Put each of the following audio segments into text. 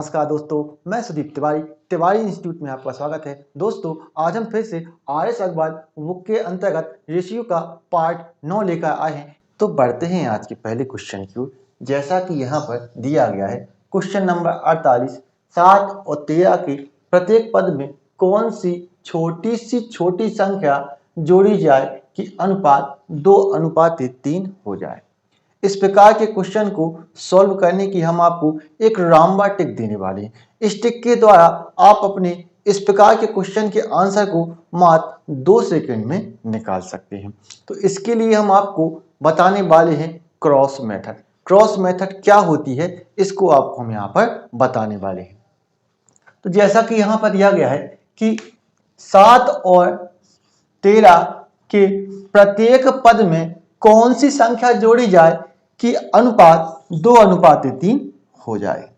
नमस्कार दोस्तों, मैं सुदीप तिवारी तिवारी इंस्टीट्यूट में आपका स्वागत है। दोस्तों, आज हम फिर से आर्यस अग्रवाल बुक के अंतर्गत रेशियो का पार्ट 9 लेकर आए हैं। तो बढ़ते हैं आज के पहले क्वेश्चन की ओर। जैसा कि यहाँ पर दिया गया है क्वेश्चन नंबर 48, 7 और 13 के प्रत्येक पद में कौन सी छोटी संख्या जोड़ी जाए कि अनुपात 2:3 हो जाए। इस प्रकार के क्वेश्चन को सॉल्व करने की हम आपको एक रामबा टिक देने वाले हैं। इस टिक के द्वारा आप अपने इस प्रकार के क्वेश्चन के आंसर को मात्र 2 सेकंड में निकाल सकते हैं। तो इसके लिए हम आपको बताने वाले हैं क्रॉस मेथड। क्रॉस मेथड क्या होती है इसको आपको हम यहाँ पर बताने वाले हैं। तो जैसा कि यहाँ पर दिया गया है कि 7 और 13 के प्रत्येक पद में कौन सी संख्या जोड़ी जाए कि अनुपात 2:3 हो जाए।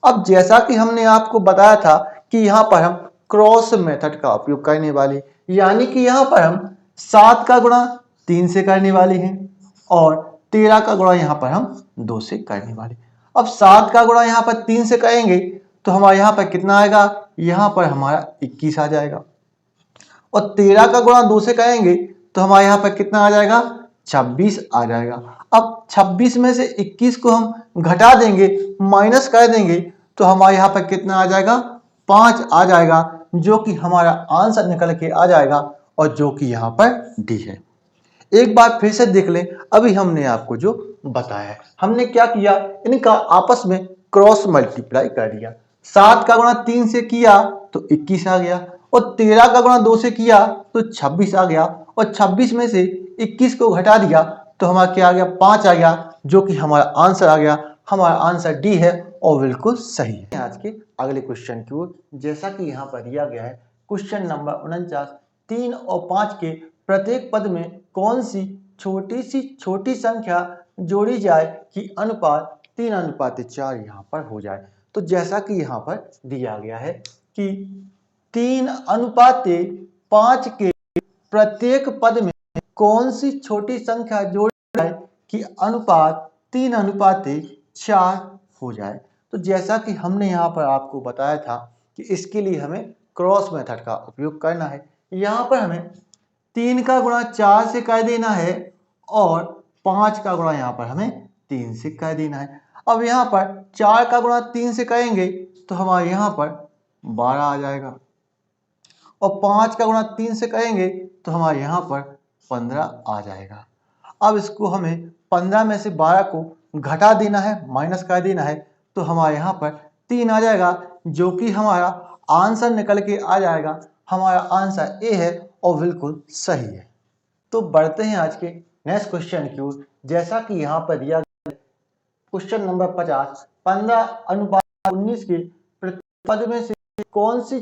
अब जैसा कि हमने आपको बताया था कि यहाँ पर हम क्रॉस मेथड का उपयोग करने वाले, यानी कि यहाँ पर हम 7 का गुणा 3 से करने वाले हैं और 13 का गुणा यहाँ पर हम 2 से करने वाले। अब 7 का गुणा यहाँ पर 3 से करेंगे तो हमारे यहाँ पर कितना आएगा, यहाँ पर हमारा 21 आ जाएगा और 13 का गुणा 2 से करेंगे तो हमारे यहाँ पर कितना आ जाएगा, 26 आ जाएगा। अब 26 में से 21 को हम घटा देंगे, माइनस कर देंगे तो हमारे यहाँ पर कितना आ जाएगा, 5 आ जाएगा, जो कि हमारा आंसर निकल के आ जाएगा और जो कि यहाँ पर डी है। एक बार फिर से देख लें, अभी हमने आपको जो बताया है, हमने क्या किया, इनका आपस में क्रॉस मल्टीप्लाई कर दिया। 7 का गुणा 3 से किया तो 21 आ गया और 13 का गुणा 2 से किया तो 26 आ गया और 26 में से 21 को घटा दिया तो हमारा क्या आ गया, 5 आ गया, जो कि हमारा आंसर आ गया। हमारा आंसर डी है और बिल्कुल सही है। आज के अगले क्वेश्चन की ओर, जैसा कि यहाँ पर दिया गया है क्वेश्चन नंबर 49, 3 और 5 के प्रत्येक पद में कौन सी छोटी संख्या जोड़ी जाए कि अनुपात 3:4 यहाँ पर हो जाए। तो जैसा कि यहाँ पर दिया गया है कि 3:5 के प्रत्येक पद में कौन सी छोटी संख्या जोड़ी जाए कि अनुपात 3:4 हो जाए। तो जैसा कि हमने यहाँ पर आपको बताया था कि इसके लिए हमें क्रॉस मेथड का उपयोग करना है। यहाँ पर हमें 3 का गुणा 4 से कर देना है और 5 का गुणा यहाँ पर हमें 3 से कर देना है। अब यहाँ पर 4 का गुणा 3 से करेंगे तो हमारे यहाँ पर 12 आ जाएगा और 5 का गुणा 3 से करेंगे तो हमारे यहाँ पर 15 आ जाएगा। अब इसको हमें 15 में से 12 को घटा देना है, माइनस कर देना है, तो हमारे यहाँ पर 3 आ जाएगा, जो कि हमारा आंसर निकल के आ जाएगा। हमारा आंसर ए है और बिल्कुल सही है। तो बढ़ते हैं आज के नेक्स्ट क्वेश्चन की ओर। जैसा कि यहाँ पर दिया गया क्वेश्चन नंबर 50, 15:19 के पद में से कौन सी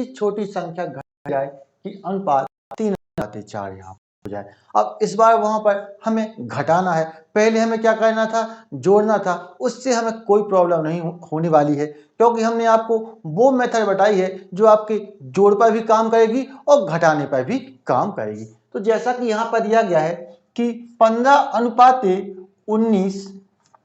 छोटी संख्या घट जाए कि अनुपात 3:4 यहाँ हो जाए। अब इस बार वहां पर हमें घटाना है, पहले हमें क्या करना था, जोड़ना था। उससे हमें कोई प्रॉब्लम नहीं होने वाली है, क्योंकि हमने आपको वो मेथड बताई है जो आपके जोड़ पर भी काम करेगी और घटाने पर भी काम करेगी। तो जैसा कि यहाँ पर दिया गया है कि 15:19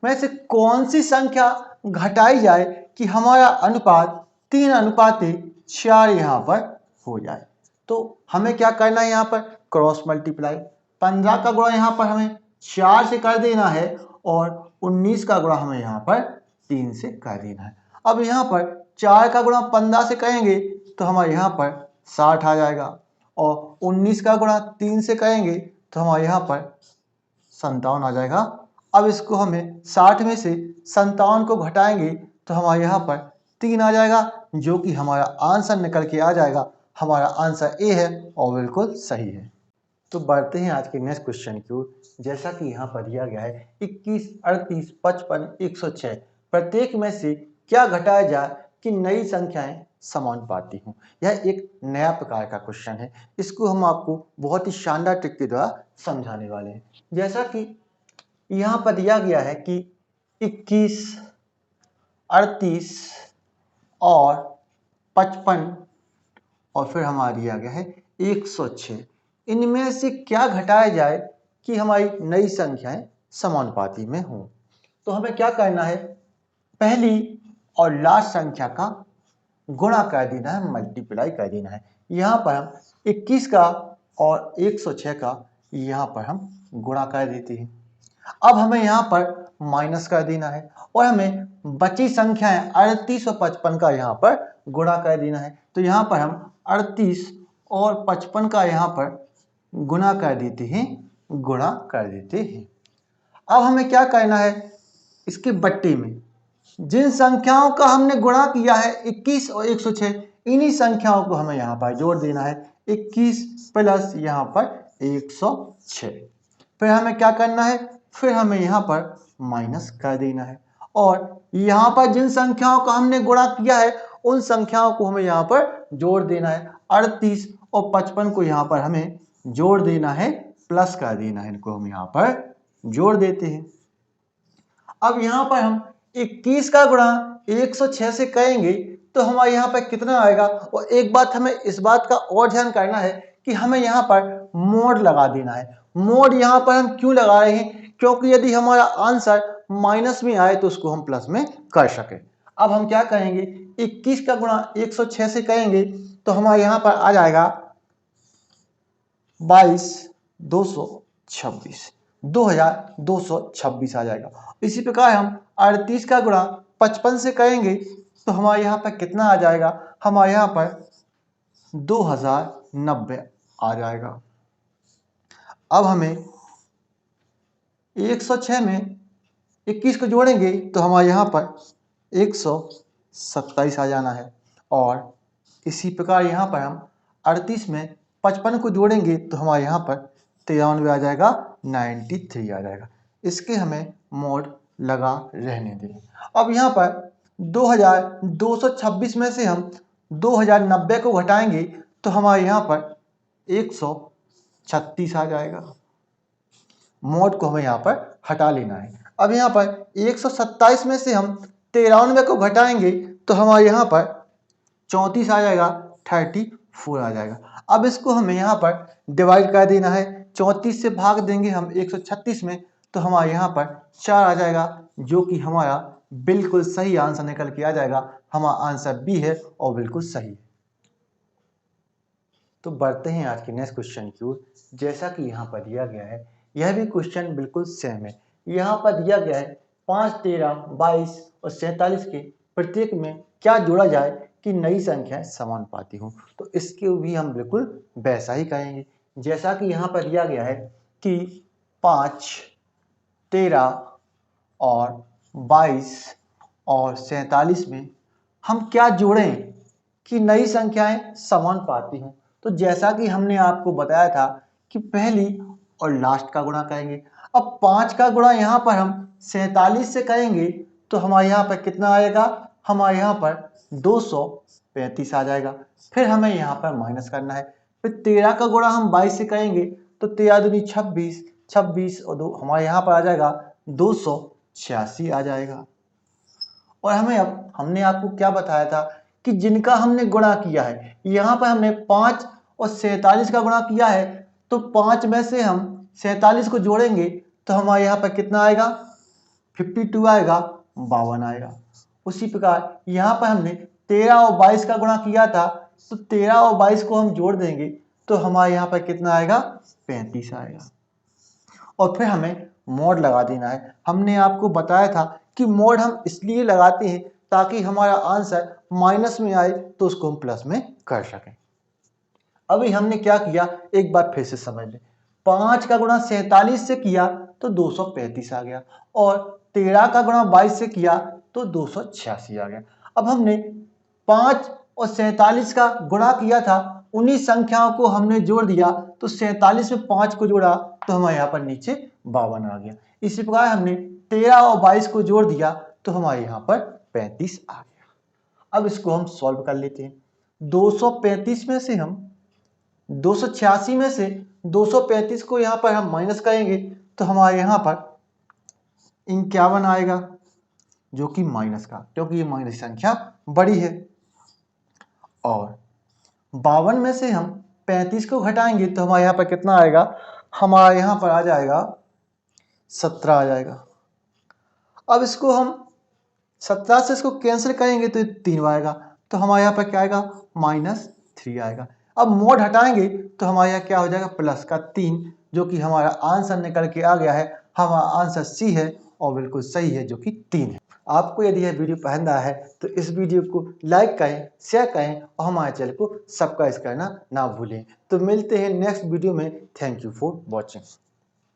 में से कौन सी संख्या घटाई जाए कि हमारा अनुपात 3:4 यहाँ पर हो जाए। तो हमें क्या करना है, यहाँ पर क्रॉस मल्टीप्लाई। 15 का गुणा यहाँ पर हमें 4 से कर देना है और 19 का गुणा हमें यहाँ पर 3 से कर देना है। अब यहाँ पर 4 का गुणा 15 से करेंगे तो हमारे यहाँ पर 60 आ जाएगा और 19 का गुणा 3 से करेंगे तो हमारे यहाँ पर 57 आ जाएगा। अब इसको हमें 60 में से 57 को घटाएंगे तो हमारे यहाँ पर 3 आ जाएगा, जो कि हमारा आंसर निकल के आ जाएगा। हमारा आंसर ए है और बिल्कुल सही है। तो बढ़ते हैं आज के नेक्स्ट क्वेश्चन की ओर। जैसा कि यहाँ पर दिया गया है 21, 38, 55, 106 प्रत्येक में से क्या घटाया जाए कि नई संख्याएं समानुपाती हों। यह एक नया प्रकार का क्वेश्चन है, इसको हम आपको बहुत ही शानदार ट्रिक के द्वारा समझाने वाले हैं। जैसा कि यहाँ पर दिया गया है कि 21, 38 और 55 और फिर हमारा दिया गया है 106, इनमें से क्या घटाया जाए कि हमारी नई संख्याएं समानुपाती में हों। तो हमें क्या करना है, पहली और लास्ट संख्या का गुणा कर देना है, मल्टीप्लाई कर देना है। यहाँ पर हम 21 का और 106 का यहाँ पर हम गुणा कर देते हैं। अब हमें यहाँ पर माइनस कर देना है और हमें बची संख्याएं 38 और 55 का यहाँ पर गुणा कर देना है। तो यहाँ पर हम 38 और 55 का यहाँ पर गुणा कर देते हैं, गुणा कर देते हैं। अब हमें क्या करना है, इसके बट्टे में जिन संख्याओं का हमने गुणा किया है 21 और 106, इन्हीं संख्याओं को हमें यहाँ पर जोड़ देना है। 21 प्लस यहाँ पर 106। फिर हमें क्या करना है, फिर हमें यहाँ पर माइनस कर देना है और यहाँ पर जिन संख्याओं का हमने गुणा किया है उन संख्याओं को हमें यहाँ पर जोड़ देना है। 38 और 55 को यहाँ पर हमें जोड़ देना है, प्लस कर देना है, इनको हम यहाँ पर जोड़ देते हैं। अब यहाँ पर हम 21 का गुणा 106 से करेंगे तो हमारे यहाँ पर कितना आएगा। और एक बात हमें इस बात का और ध्यान करना है कि हमें यहाँ पर मोड लगा देना है। मोड यहाँ पर हम क्यों लगा रहे हैं, क्योंकि यदि हमारा आंसर माइनस में आए तो उसको हम प्लस में कर सके। अब हम क्या करेंगे, 21 का गुणा 106 से करेंगे तो हमारे यहाँ पर आ जाएगा 22,226 आ जाएगा। इसी प्रकार हम 38 का गुणा 55 से करेंगे तो हमारे यहाँ पर कितना आ जाएगा, हमारे यहाँ पर 2090 आ जाएगा। अब हमें 106 में 21 को जोड़ेंगे तो हमारे यहाँ पर 127 आ जाना है और इसी प्रकार यहाँ पर हम 38 में 55 को जोड़ेंगे तो हमारे यहाँ पर 93 आ जाएगा, 93 आ जाएगा। इसके हमें मोड लगा रहने दें। अब यहाँ पर 2226 में से हम 2090 को घटाएंगे तो हमारे यहाँ पर 136 आ जाएगा। मोड को हमें यहाँ पर हटा लेना है। अब यहाँ पर 127 में से हम 93 को घटाएंगे तो हमारे यहाँ पर 34 आ जाएगा, 34 आ जाएगा। अब इसको हमें यहाँ पर डिवाइड कर देना है। 34 से भाग देंगे हम 136 में तो हमारे यहाँ पर 4 आ जाएगा, जो कि हमारा बिल्कुल सही आंसर निकल के आ जाएगा। हमारा आंसर बी है और बिल्कुल सही। तो बढ़ते हैं आज के नेक्स्ट क्वेश्चन की ओर। जैसा कि यहाँ पर दिया गया है, यह भी क्वेश्चन बिल्कुल सेम है। यहाँ पर दिया गया है 5, 13, 22 और 47 के प्रत्येक में क्या जोड़ा जाए कि नई संख्याएं समानुपाती हों। तो इसके भी हम बिल्कुल वैसा ही करेंगे जैसा कि यहाँ पर दिया गया है कि 5, 13 और 22 और 47 में हम क्या जोड़ें कि नई संख्याएं समानुपाती हों। तो जैसा कि हमने आपको बताया था कि पहली और लास्ट का गुणा करेंगे। अब 5 का गुणा यहाँ पर हम 47 से करेंगे तो हमारे यहाँ पर कितना आएगा, हमारे यहाँ पर 235 आ जाएगा। फिर हमें यहाँ पर माइनस करना है। फिर 13 का गुणा हम 22 से करेंगे तो 13 दूनी 26, 26 और 2 हमारे यहाँ पर आ जाएगा 286 आ जाएगा। और हमने आपको क्या बताया था कि जिनका हमने गुणा किया है, यहाँ पर हमने 5 और 47 का गुणा किया है तो 5 में से हम 47 को जोड़ेंगे तो हमारे यहाँ पर कितना आएगा, 52 आएगा, 52 आएगा। उसी प्रकार यहाँ पर हमने 13 और 22 का गुणा किया था तो 13 और 22 को हम जोड़ देंगे तो हमारे यहाँ पर कितना आएगा, 35 आएगा। और फिर हमें मोड लगा देना है। हमने आपको बताया था कि मोड हम इसलिए लगाते हैं ताकि हमारा आंसर माइनस में आए तो उसको हम प्लस में कर सकें। अभी हमने क्या किया, एक बार फिर से समझ लें। 5 का गुणा 47 से किया तो 235 आ गया और 13 का गुणा 22 से किया तो 286 आ गया। अब हमने 5 और 47 का गुणा किया था, उन्हीं संख्याओं को हमने जोड़ दिया तो 47 में 5 को जोड़ा तो हमारे यहाँ पर नीचे 52 आ गया। इसी प्रकार हमने 13 और 22 को जोड़ दिया तो हमारे यहाँ पर 35 आ गया। अब इसको हम सॉल्व कर लेते हैं। 235 में से हम 286 में से 235 को यहाँ पर हम माइनस करेंगे तो हमारे यहाँ पर 51 आएगा, जो कि माइनस का, क्योंकि ये माइनस संख्या बड़ी है। और 52 में से हम 35 को घटाएंगे तो हमारे यहाँ पर कितना आएगा, हमारे यहाँ पर आ जाएगा 17 आ जाएगा। अब इसको हम 17 से इसको कैंसिल करेंगे तो 3 आएगा, तो हमारे यहाँ पर क्या आएगा -3 आएगा। अब मोड हटाएंगे तो हमारे यहाँ क्या हो जाएगा प्लस का 3, जो कि हमारा आंसर निकल के आ गया है। हमारा आंसर सी है और बिल्कुल सही है, जो कि 3 है। आपको यदि यह वीडियो पसंद आया है तो इस वीडियो को लाइक करें, शेयर करें और हमारे चैनल को सब्सक्राइब करना ना भूलें। तो मिलते हैं नेक्स्ट वीडियो में। Thank you for watching.